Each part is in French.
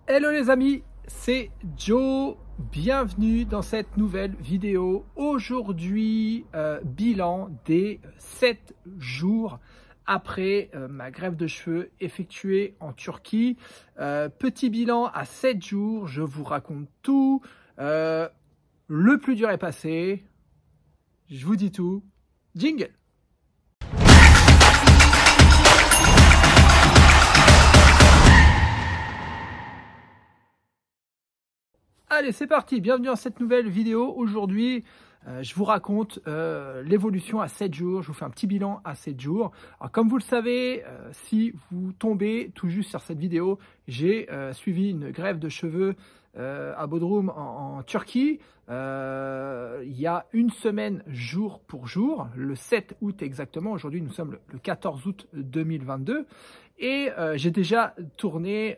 Hello les amis, c'est Joe, bienvenue dans cette nouvelle vidéo. Aujourd'hui, bilan des 7 jours après ma greffe de cheveux effectuée en Turquie. Petit bilan à 7 jours, je vous raconte tout. Le plus dur est passé, je vous dis tout. Jingle! Allez, c'est parti, bienvenue dans cette nouvelle vidéo. Aujourd'hui, je vous raconte l'évolution à 7 jours. Je vous fais un petit bilan à 7 jours. Alors, comme vous le savez, si vous tombez tout juste sur cette vidéo, j'ai suivi une greffe de cheveux à Bodrum en Turquie. Il y a une semaine jour pour jour, le 7 août exactement. Aujourd'hui, nous sommes le 14 août 2022. Et j'ai déjà tourné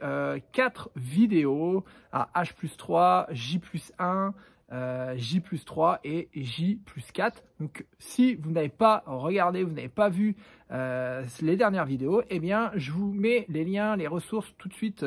4 vidéos à H+3, J+1, J+3 et J+4. Donc si vous n'avez pas regardé, vous n'avez pas vu les dernières vidéos, eh bien je vous mets les liens, les ressources tout de suite.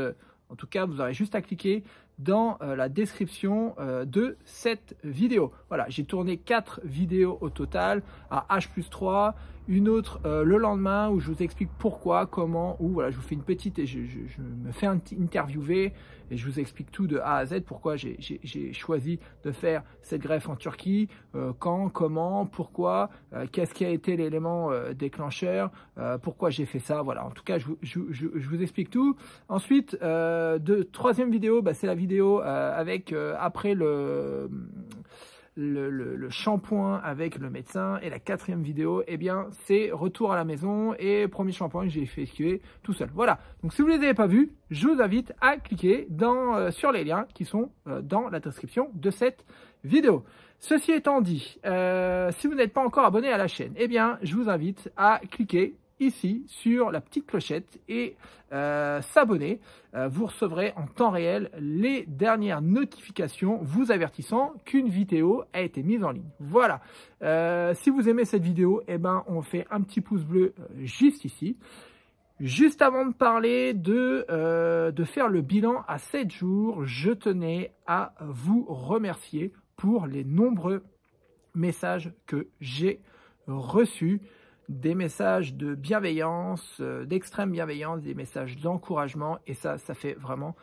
En tout cas, vous aurez juste à cliquer dans la description de cette vidéo. Voilà, j'ai tourné 4 vidéos au total à H+3, une autre le lendemain où je vous explique pourquoi, comment, où. Voilà, je vous fais une petite et je me fais interviewer et je vous explique tout de A à Z, pourquoi j'ai choisi de faire cette greffe en Turquie, quand, comment, pourquoi, qu'est-ce qui a été l'élément déclencheur, pourquoi j'ai fait ça. Voilà, en tout cas, je vous explique tout. Ensuite, troisième vidéo, c'est la vidéo avec après le shampoing avec le médecin. Et la quatrième vidéo, eh bien c'est retour à la maison et premier shampoing que j'ai effectué tout seul. Voilà, donc si vous ne les avez pas vus, je vous invite à cliquer sur les liens qui sont dans la description de cette vidéo. Ceci étant dit, si vous n'êtes pas encore abonné à la chaîne, eh bien je vous invite à cliquer ici sur la petite clochette et s'abonner. Vous recevrez en temps réel les dernières notifications vous avertissant qu'une vidéo a été mise en ligne. Voilà. Si vous aimez cette vidéo, eh ben, on fait un petit pouce bleu juste ici. Juste avant de parler de faire le bilan à 7 jours, je tenais à vous remercier pour les nombreux messages que j'ai reçus. Des messages de bienveillance, d'extrême bienveillance, des messages d'encouragement, et ça fait vraiment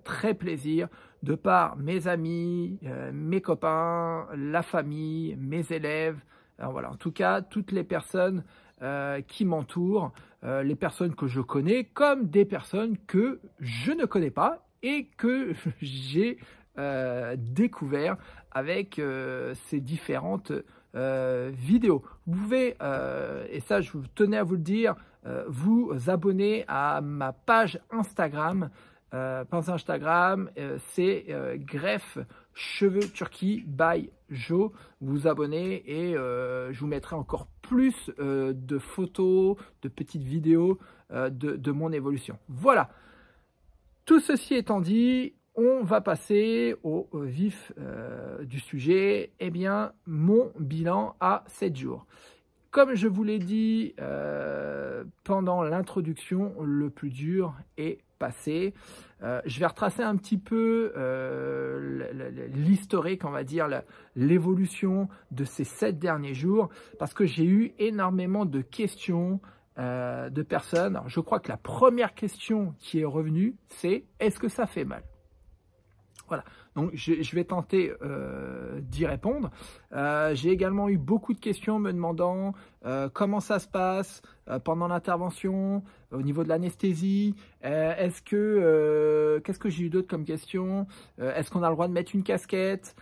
très plaisir de par mes amis, mes copains, la famille, mes élèves. Alors voilà, en tout cas, toutes les personnes qui m'entourent, les personnes que je connais comme des personnes que je ne connais pas et que j'ai découvert avec ces différentes vidéo. Vous pouvez, et ça je vous tenais à vous le dire, vous abonner à ma page Instagram. C'est greffe cheveux Turquie by Joe. Vous abonnez et je vous mettrai encore plus de photos, de petites vidéos de mon évolution. Voilà. Tout ceci étant dit, on va passer au vif du sujet, eh bien, mon bilan à 7 jours. Comme je vous l'ai dit pendant l'introduction, le plus dur est passé. Je vais retracer un petit peu l'historique, on va dire, l'évolution de ces 7 derniers jours, parce que j'ai eu énormément de questions de personnes. Alors, je crois que la première question qui est revenue, c'est « Est-ce que ça fait mal ?» Voilà, donc je vais tenter d'y répondre. J'ai également eu beaucoup de questions me demandant comment ça se passe pendant l'intervention, au niveau de l'anesthésie. Qu'est-ce que j'ai eu d'autre comme question? Est-ce qu'on a le droit de mettre une casquette?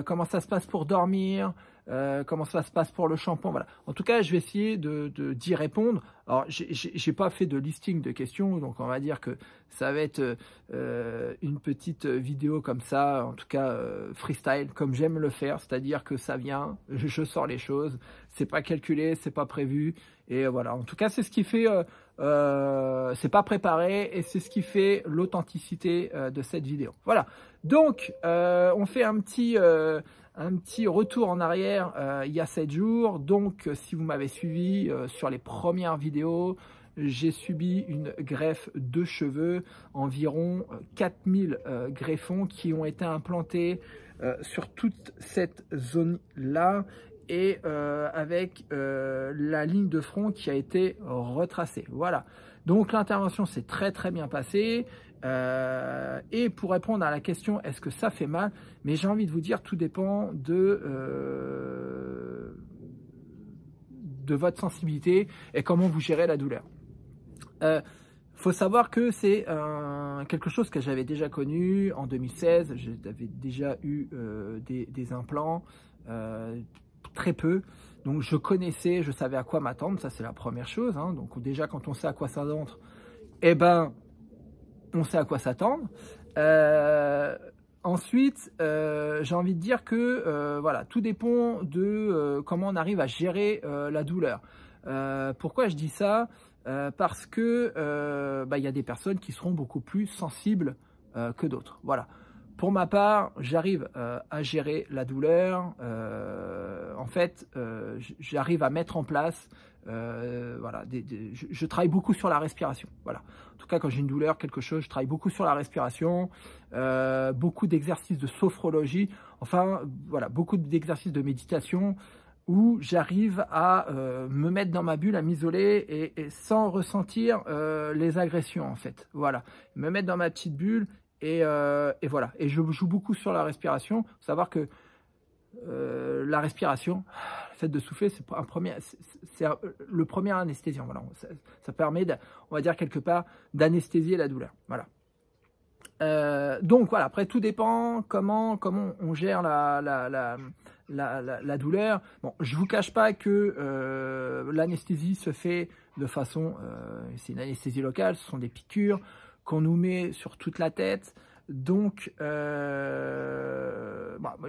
Comment ça se passe pour dormir? Comment ça se passe pour le shampoing? Voilà. En tout cas, je vais essayer d'y répondre. Alors, j'ai pas fait de listing de questions, donc on va dire que ça va être une petite vidéo comme ça, en tout cas freestyle, comme j'aime le faire, c'est-à-dire que ça vient, je sors les choses, c'est pas calculé, c'est pas prévu, et voilà. En tout cas, c'est ce qui fait, c'est pas préparé, et c'est ce qui fait l'authenticité de cette vidéo. Voilà. Donc, on fait un petit retour en arrière il y a 7 jours. Donc, si vous m'avez suivi sur les premières vidéos, j'ai subi une greffe de cheveux, environ 4000 greffons qui ont été implantés sur toute cette zone-là, et avec la ligne de front qui a été retracée. Voilà, donc l'intervention s'est très bien passée. Et pour répondre à la question est-ce que ça fait mal, mais j'ai envie de vous dire tout dépend de votre sensibilité et comment vous gérez la douleur. Faut savoir que c'est quelque chose que j'avais déjà connu en 2016. J'avais déjà eu des implants, très peu, donc je connaissais, je savais à quoi m'attendre. Ça c'est la première chose, hein. Donc déjà quand on sait à quoi s'attendre, eh ben on sait à quoi s'attendre. Ensuite, j'ai envie de dire que voilà, tout dépend de comment on arrive à gérer la douleur. Pourquoi je dis ça? Parce que y a des personnes qui seront beaucoup plus sensibles que d'autres. Voilà. Pour ma part, j'arrive à gérer la douleur. En fait, j'arrive à mettre en place. Voilà, je travaille beaucoup sur la respiration. Voilà. En tout cas, quand j'ai une douleur, quelque chose, je travaille beaucoup sur la respiration, beaucoup d'exercices de sophrologie. Enfin, voilà, beaucoup d'exercices de méditation où j'arrive à me mettre dans ma bulle, à m'isoler et sans ressentir les agressions en fait. Voilà, me mettre dans ma petite bulle et voilà. Et je joue beaucoup sur la respiration. Faut savoir que la respiration, le fait de souffler, c'est le premier anesthésiant. Voilà, ça permet, on va dire quelque part, d'anesthésier la douleur. Voilà. Donc voilà, après tout dépend comment on gère la douleur. Bon, je vous cache pas que l'anesthésie se fait de façon, c'est une anesthésie locale, ce sont des piqûres qu'on nous met sur toute la tête. Donc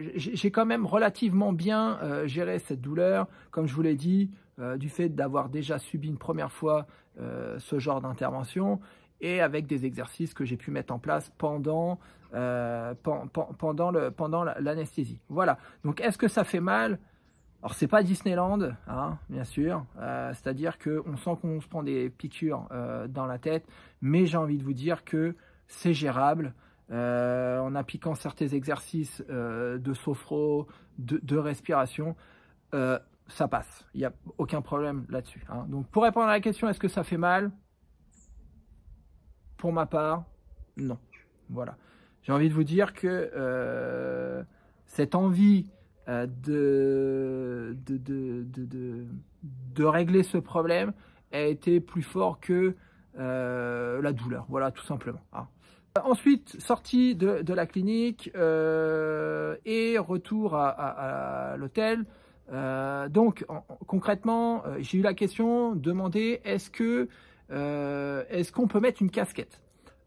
j'ai quand même relativement bien géré cette douleur, comme je vous l'ai dit, du fait d'avoir déjà subi une première fois ce genre d'intervention, et avec des exercices que j'ai pu mettre en place pendant l'anesthésie. Voilà. Donc, est-ce que ça fait mal? Alors, c'est pas Disneyland, hein, bien sûr. C'est-à-dire qu'on sent qu'on se prend des piqûres dans la tête, mais j'ai envie de vous dire que c'est gérable. En appliquant certains exercices de sophro, de respiration, ça passe. Il n'y a aucun problème là-dessus, hein. Donc, pour répondre à la question, est-ce que ça fait mal? Pour ma part, non. Voilà. J'ai envie de vous dire que cette envie de régler ce problème a été plus fort que la douleur. Voilà, tout simplement, hein. Ensuite, sortie de la clinique et retour à l'hôtel. Donc, concrètement, j'ai eu la question demandée, est-ce qu'on peut mettre une casquette?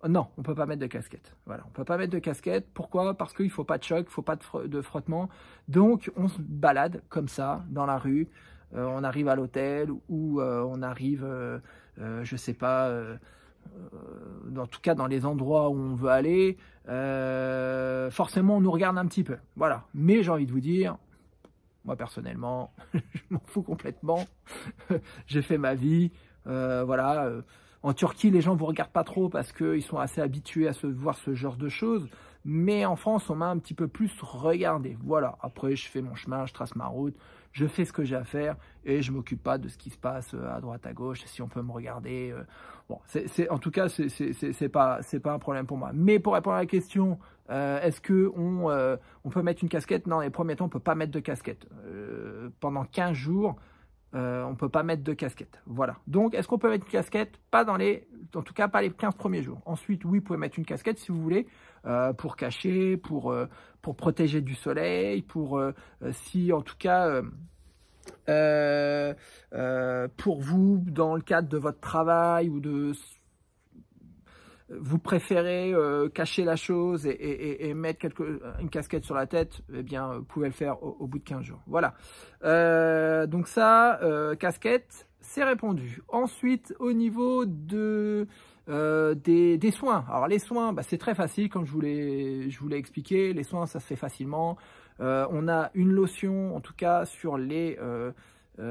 Non, on ne peut pas mettre de casquette. Voilà, on ne peut pas mettre de casquette. Pourquoi? Parce qu'il ne faut pas de choc, il ne faut pas de frottement. Donc, on se balade comme ça dans la rue. On arrive à l'hôtel ou on arrive, je ne sais pas, en tout cas dans les endroits où on veut aller. Forcément, on nous regarde un petit peu. Voilà. Mais j'ai envie de vous dire, moi personnellement, je m'en fous complètement. J'ai fait ma vie. Voilà. En Turquie, les gens ne vous regardent pas trop parce qu'ils sont assez habitués à voir ce genre de choses. Mais en France, on m'a un petit peu plus regardé. Voilà. Après, je fais mon chemin, je trace ma route, je fais ce que j'ai à faire et je ne m'occupe pas de ce qui se passe à droite, à gauche. Si on peut me regarder. Bon, en tout cas, c'est pas un problème pour moi. Mais pour répondre à la question, est-ce qu'on peut mettre une casquette? Non, les premiers temps, on ne peut pas mettre de casquette. Pendant 15 jours, on ne peut pas mettre de casquette. Voilà. Donc, est-ce qu'on peut mettre une casquette? Pas en tout cas, pas les 15 premiers jours. Ensuite, oui, vous pouvez mettre une casquette si vous voulez, pour cacher, pour protéger du soleil, si en tout cas, pour vous, dans le cadre de votre travail ou vous préférez cacher la chose et mettre une casquette sur la tête, eh bien, vous pouvez le faire au bout de 15 jours. Voilà. Donc ça, casquette, c'est répondu. Ensuite, au niveau des soins. Alors, les soins, c'est très facile, comme je vous l'ai expliqué. Les soins, ça se fait facilement. On a une lotion, en tout cas, sur les 10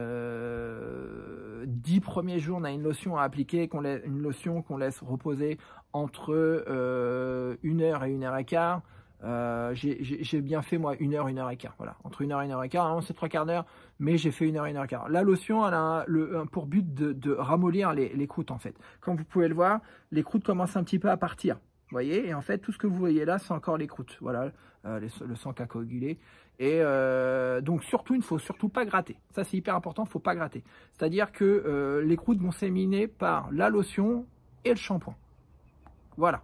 premiers jours, on a une lotion à appliquer, une lotion qu'on laisse reposer entre 1 heure et 1 heure et quart. J'ai bien fait moi 1 heure, 1 heure et quart. Voilà, entre 1 heure et 1 heure et quart. C'est 3/4 d'heure, mais j'ai fait 1 heure, 1 heure et quart. La lotion, elle a pour but de ramollir les croûtes en fait. Comme vous pouvez le voir, les croûtes commencent un petit peu à partir. Vous voyez, et en fait, tout ce que vous voyez là, c'est encore les croûtes. Voilà, le sang qui a coagulé. Et donc, surtout, il ne faut surtout pas gratter. Ça, c'est hyper important, il ne faut pas gratter. C'est-à-dire que les croûtes vont s'éliminer par la lotion et le shampoing. Voilà.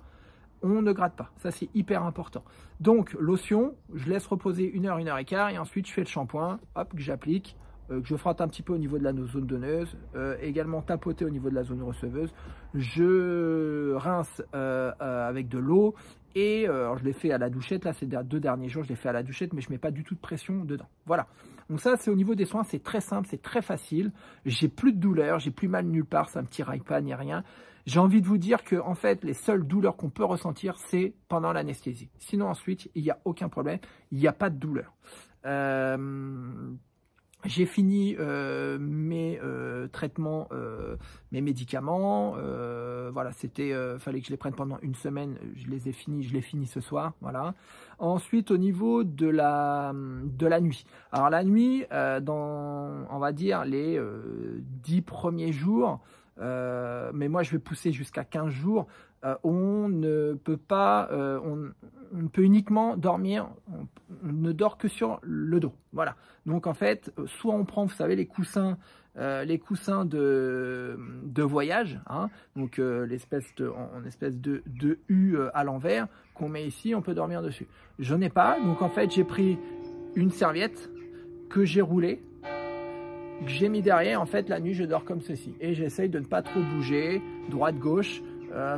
On ne gratte pas. Ça, c'est hyper important. Donc, lotion, je laisse reposer 1 heure, 1 heure et quart. Et ensuite, je fais le shampoing, hop, que j'applique. Que je frotte un petit peu au niveau de la zone donneuse, également tapoter au niveau de la zone receveuse. Je rince avec de l'eau et alors je l'ai fait à la douchette. Là, ces 2 derniers jours, je l'ai fait à la douchette, mais je ne mets pas du tout de pression dedans. Voilà. Donc ça, c'est au niveau des soins, c'est très simple, c'est très facile. J'ai plus de douleur, j'ai plus mal nulle part, ça ne me tiraille pas ni rien. J'ai envie de vous dire que en fait, les seules douleurs qu'on peut ressentir, c'est pendant l'anesthésie. Sinon, ensuite, il n'y a aucun problème, il n'y a pas de douleur. J'ai fini mes traitements, mes médicaments. Voilà, fallait que je les prenne pendant 1 semaine. Je les finis ce soir. Voilà. Ensuite, au niveau de la nuit. Alors la nuit, dans, on va dire, les 10 premiers jours, mais moi je vais pousser jusqu'à 15 jours. On ne peut pas, on peut uniquement dormir, on ne dort que sur le dos. Voilà. Donc en fait, soit on prend, vous savez, les coussins de voyage, hein, donc l'espèce de U à l'envers qu'on met ici, on peut dormir dessus. Je n'ai pas, donc en fait j'ai pris une serviette que j'ai roulée, que j'ai mis derrière. En fait la nuit je dors comme ceci et j'essaye de ne pas trop bouger droite gauche.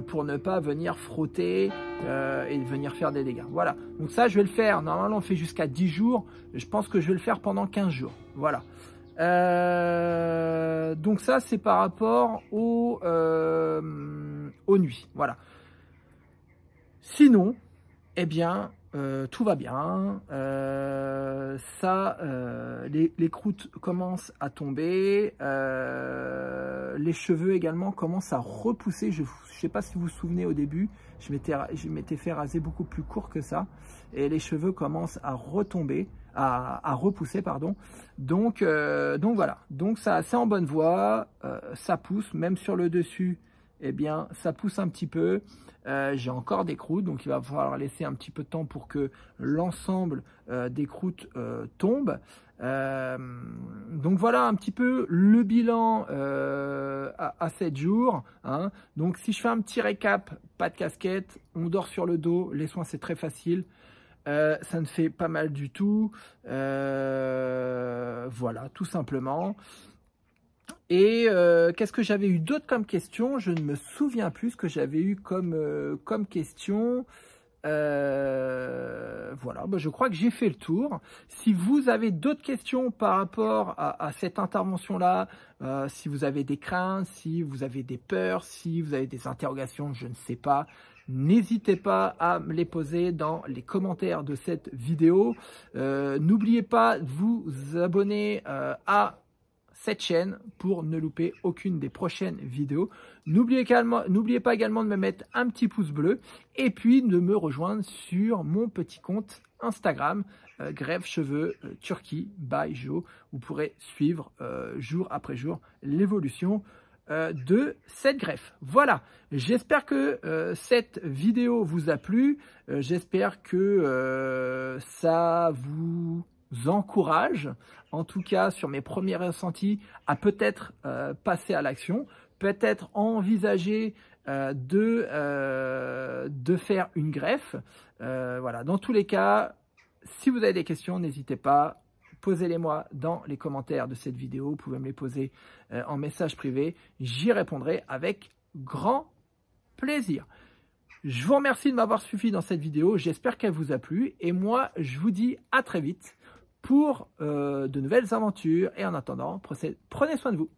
Pour ne pas venir frotter et venir faire des dégâts. Voilà, donc ça je vais le faire, normalement on fait jusqu'à 10 jours, je pense que je vais le faire pendant 15 jours. Voilà, donc ça c'est par rapport aux nuits. Voilà, sinon, eh bien, tout va bien. Les croûtes commencent à tomber. Les cheveux également commencent à repousser. Je ne sais pas si vous vous souvenez au début, je m'étais fait raser beaucoup plus court que ça. Et les cheveux commencent à retomber, à repousser, pardon. Donc voilà. Donc ça, c'est en bonne voie. Ça pousse, même sur le dessus. Eh bien, ça pousse un petit peu. J'ai encore des croûtes, donc il va falloir laisser un petit peu de temps pour que l'ensemble des croûtes tombe. Donc voilà un petit peu le bilan à 7 jours. Hein. Donc si je fais un petit récap, pas de casquette, on dort sur le dos, les soins c'est très facile. Ça ne fait pas mal du tout. Voilà, tout simplement. Et qu'est-ce que j'avais eu d'autre comme question? Je ne me souviens plus ce que j'avais eu comme question. Voilà, bah, je crois que j'ai fait le tour. Si vous avez d'autres questions par rapport à cette intervention-là, si vous avez des craintes, si vous avez des peurs, si vous avez des interrogations, je ne sais pas, n'hésitez pas à me les poser dans les commentaires de cette vidéo. N'oubliez pas de vous abonner à cette chaîne pour ne louper aucune des prochaines vidéos. N'oubliez pas également de me mettre un petit pouce bleu et puis de me rejoindre sur mon petit compte Instagram, Greffe Cheveux Turquie by Jo. Vous pourrez suivre jour après jour l'évolution de cette greffe. Voilà, j'espère que cette vidéo vous a plu. J'espère que ça vous encourage, en tout cas sur mes premiers ressentis, à peut-être passer à l'action, peut-être envisager de faire une greffe. Voilà, dans tous les cas, si vous avez des questions, n'hésitez pas, posez-les-moi dans les commentaires de cette vidéo. Vous pouvez me les poser en message privé, j'y répondrai avec grand plaisir. Je vous remercie de m'avoir suivi dans cette vidéo, j'espère qu'elle vous a plu et moi je vous dis à très vite pour de nouvelles aventures et en attendant, prenez soin de vous.